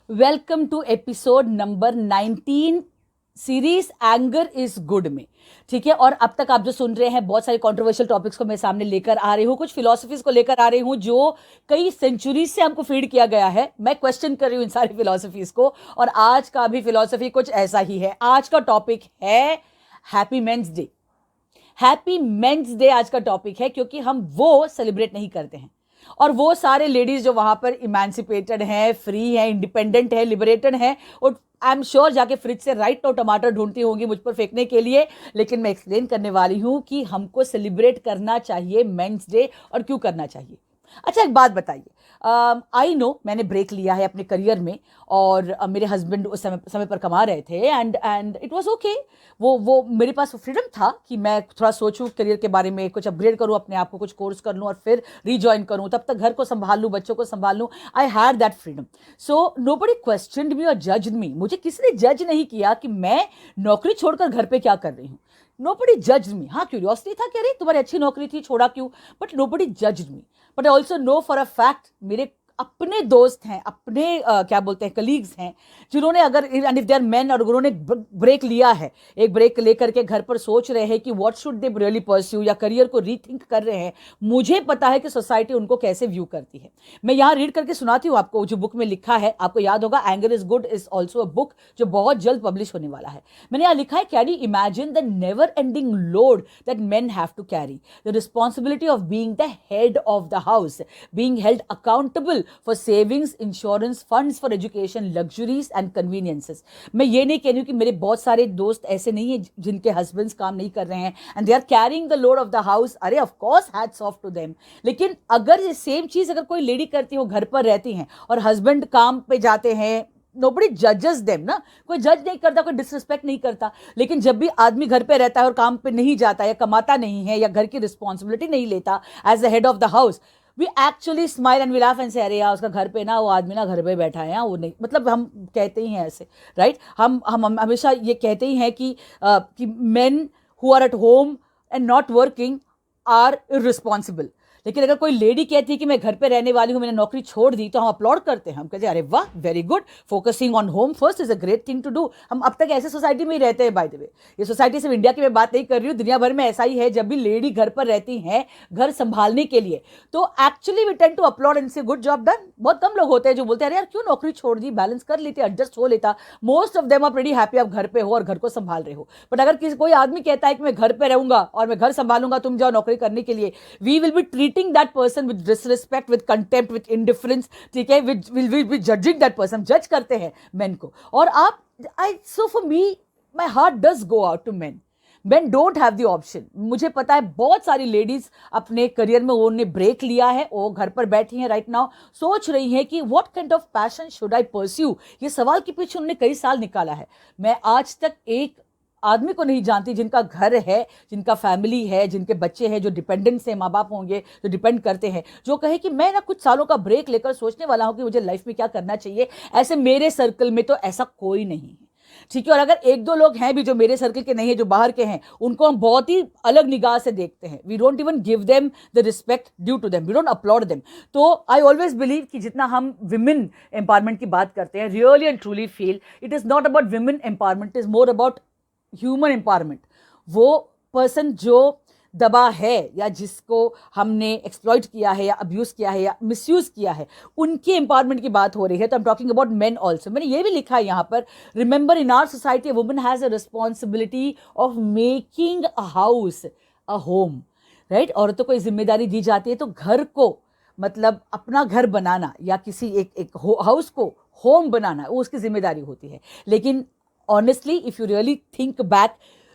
Welcome to episode number 19 series anger is good में। ठीक है, और अब तक आप जो सुन रहे हैं बहुत सारे कंट्रोवर्शियल टॉपिक्स को मैं सामने लेकर आ रही हूँ, कुछ फिलोसफीज को लेकर आ रही हूँ जो कई सेंचुरीज से हमको फीड किया गया है। मैं क्वेश्चन कर रही हूँ इन सारी फिलोसफीज को, और आज का भी फिलोसफी कुछ ऐसा ही है। आज का टॉपिक है happy men's day. Happy men's day आज का टॉपिक है, क्योंकि हम वो सेलिब्रेट नहीं करते हैं। और वो सारे लेडीज जो वहां पर इमेंसिपेटेड हैं, फ्री हैं, इंडिपेंडेंट है, लिबरेटेड हैं, और आई एम श्योर जाके फ्रिज से राइट नाउ टमाटर ढूंढती होंगी मुझ पर फेंकने के लिए। लेकिन मैं एक्सप्लेन करने वाली हूं कि हमको सेलिब्रेट करना चाहिए मेंस डे, और क्यों करना चाहिए। अच्छा, एक बात बताइए। आई नो मैंने ब्रेक लिया है अपने करियर में, और मेरे हस्बैंड उस समय पर कमा रहे थे, एंड इट वाज ओके। वो मेरे पास फ्रीडम था कि मैं थोड़ा सोचूं करियर के बारे में, कुछ अपग्रेड करूं अपने आप को, कुछ कोर्स कर लूं और फिर रीजॉइन करूं, तब तक घर को संभाल लूं, बच्चों को संभाल लूं। I had that freedom. So nobody questioned me और जज्ड मी। मुझे किसी ने जज नहीं किया कि मैं नौकरी छोड़कर घर पे क्या कर रही हूँ। नोबडी जज्ड मी। हाँ, क्यूरियोसिटी था कि अरे तुम्हारी अच्छी नौकरी थी, छोड़ा क्यों, but nobody judged me. But I also know for a fact मेरे अपने दोस्त हैं, अपने क्या बोलते हैं, कलीग्स हैं, जिन्होंने अगर and if they are men और उन्होंने ब्रेक लिया है, एक ब्रेक लेकर के घर पर सोच रहे हैं कि what should they really pursue, या करियर को रीथिंक कर रहे हैं। मुझे पता है कि सोसाइटी उनको कैसे व्यू करती है। मैं यहाँ रीड करके सुनाती हूँ आपको जो बुक में लिखा है। आपको याद होगा anger is good is also a book जो बहुत जल्द पब्लिश होने वाला है। मैंने यहाँ लिखा है, can you imagine the never ending load that men have to carry, the responsibility of being the head of the house, being held accountable for savings, insurance, funds for education, luxuries and conveniences। मैं ये नहीं कह रही हूँ कि मेरे बहुत सारे दोस्त ऐसे नहीं है जिनके हस्बैंड्स काम नहीं कर रहे हैं and they are carrying the load of the house. अरे of course hats off to them. लेकिन अगर ये सेम चीज अगर कोई लेडी करती हो, घर पर रहती हैं और हस्बैंड काम पे जाते हैं, नोबडी जजेस देम ना। कोई जज नहीं करता, कोई डिसरिस्पेक्ट नहीं करता। लेकिन जब भी आदमी घर पे रहता है और काम पे नहीं जाता, या कमाता नहीं है, या घर की रिस्पॉन्सिबिलिटी नहीं लेता as the head of the house, we actually smile and we laugh and say, अरे यार उसका घर पे ना, वो आदमी ना घर पे बैठा है, वो नहीं, मतलब हम कहते ही हैं ऐसे, राइट। हम हमेशा ये कहते ही हैं कि men who are at home and not working are irresponsible. लेकिन अगर कोई लेडी कहती है कि मैं घर पे रहने वाली हूं, मैंने नौकरी छोड़ दी, तो हम अपलॉड करते हैं। हम कहते हैं अरे वाह, very good, focusing on home first is a great thing to do. हम अब तक ऐसे सोसाइटी में ही रहते हैं। बाय द वे, ये सोसाइटी सिर्फ इंडिया की मैं बात नहीं कर रही हूँ, दुनिया भर में ऐसा ही है। जब भी लेडी घर पर रहती हैं घर संभालने के लिए, तो actually we tend to applaud and say good job done. बहुत कम लोग होते हैं जो बोलते हैं अरे यार क्यों नौकरी छोड़ दी, बैलेंस कर लेते, एडजस्ट हो लेता। Most of them are pretty happy आप घर पे हो और घर को संभाल रहे हो। बट अगर किसी कोई आदमी कहता है कि मैं घर पे रहूंगा और मैं घर संभालूंगा, तुम जाओ नौकरी करने के लिए, we will be treating that person with disrespect, with contempt, with indifference। ठीक है, will be judging that person। जज करते हैं men को। और आप so for me my heart does go out to men। men don't have the option। मुझे पता है बहुत सारी लेडीज अपने करियर में उन्होंने ब्रेक लिया है, वो घर पर बैठी हैं राइट नाउ, सोच रही हैं कि what kind of passion should I pursue. ये सवाल के पीछे उन्होंने कई साल निकाला है। मैं आज तक एक आदमी को नहीं जानती जिनका घर है, जिनका फैमिली है, जिनके बच्चे हैं, जो डिपेंडेंट्स हैं, माँ बाप होंगे जो डिपेंड करते हैं, जो कहे कि मैं ना कुछ सालों का ब्रेक लेकर सोचने वाला हूं कि मुझे लाइफ में क्या करना चाहिए। ऐसे मेरे सर्कल में तो ऐसा कोई नहीं है। ठीक है, और अगर एक दो लोग हैं भी जो मेरे सर्कल के नहीं है, जो बाहर के हैं, उनको हम बहुत ही अलग निगाह से देखते हैं। We don't even give them the respect due to them, we don't upload them. तो आई ऑलवेज बिलीव कि जितना हम विमेन एम्पावरमेंट की बात करते हैं, really and truly feel it is not about women empowerment, is more about human empowerment. वो person जो दबा है, या जिसको हमने एक्सप्लॉइट किया है, या अब्यूज किया है, या मिसयूज किया है, उनकी एम्पावरमेंट की बात हो रही है। तो I am talking about men also. मैंने ये भी लिखा है यहाँ पर, remember in our society a woman has a responsibility of making a house a home. Right, औरतों को जिम्मेदारी दी जाती है तो घर को, मतलब अपना घर बनाना, या किसी एक हाउस को होम बनाना, वो उसकी जिम्मेदारी होती है। लेकिन honestly, if you really think back,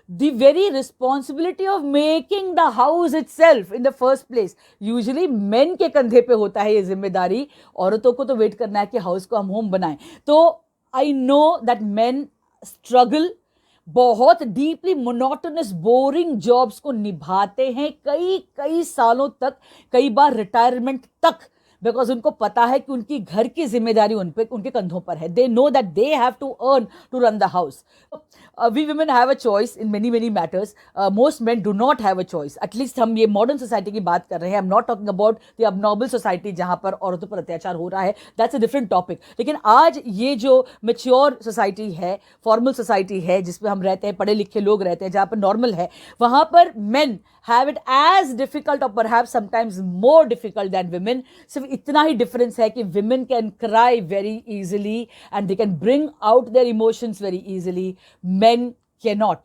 the very responsibility of making the house itself in the first place usually men के कंधे पे होता है। ये जिम्मेदारी औरतों को तो वेट करना है कि हाउस को हम होम बनाएं। तो I know that men struggle, बहुत डीपली मोनोटोनस बोरिंग जॉब्स को निभाते हैं कई कई सालों तक, कई बार रिटायरमेंट तक। बिकॉज उनको पता है कि उनकी घर की जिम्मेदारी उनके कंधों पर है. They know that they have to earn to run the house. We women have a choice in many many matters. Most men do not have a choice. At least हम ये मॉडर्न सोसाइटी की बात कर रहे हैं. I am not talking about the abnormal society जहां पर औरतों पर अत्याचार हो रहा है. That's a different topic. लेकिन आज ये जो मेच्योर सोसाइटी है, फॉर्मल सोसाइटी है, जिसमें हम रहते हैं, पढ़े लिखे लोग रहते हैं, जहां पर नॉर्मल है, वहां पर men have it as difficult और perhaps sometimes more difficult than women. सिर्फ इतना ही डिफरेंस है कि women can cry very easily and they can bring out their emotions very easily. Men can not.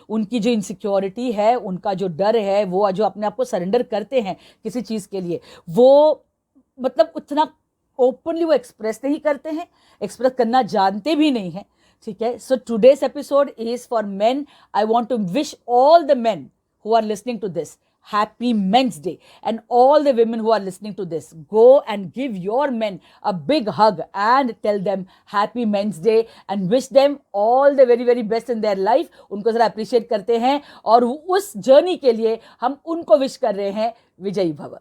उनकी जो इनसिक्योरिटी है, उनका जो डर है, वो जो अपने आप को सरेंडर करते हैं किसी चीज के लिए, वो मतलब उतना ओपनली वो एक्सप्रेस नहीं करते हैं, एक्सप्रेस करना जानते भी नहीं हैं. ठीक है. So today's episode is for men. I want to wish all the men who are listening to this happy men's day, and all the women who are listening to this, go and give your men a big hug and tell them happy men's day and wish them all the very very best in their life. उनको जरा appreciate करते हैं और उस journey के लिए हम उनको विश कर रहे हैं विजयी भव.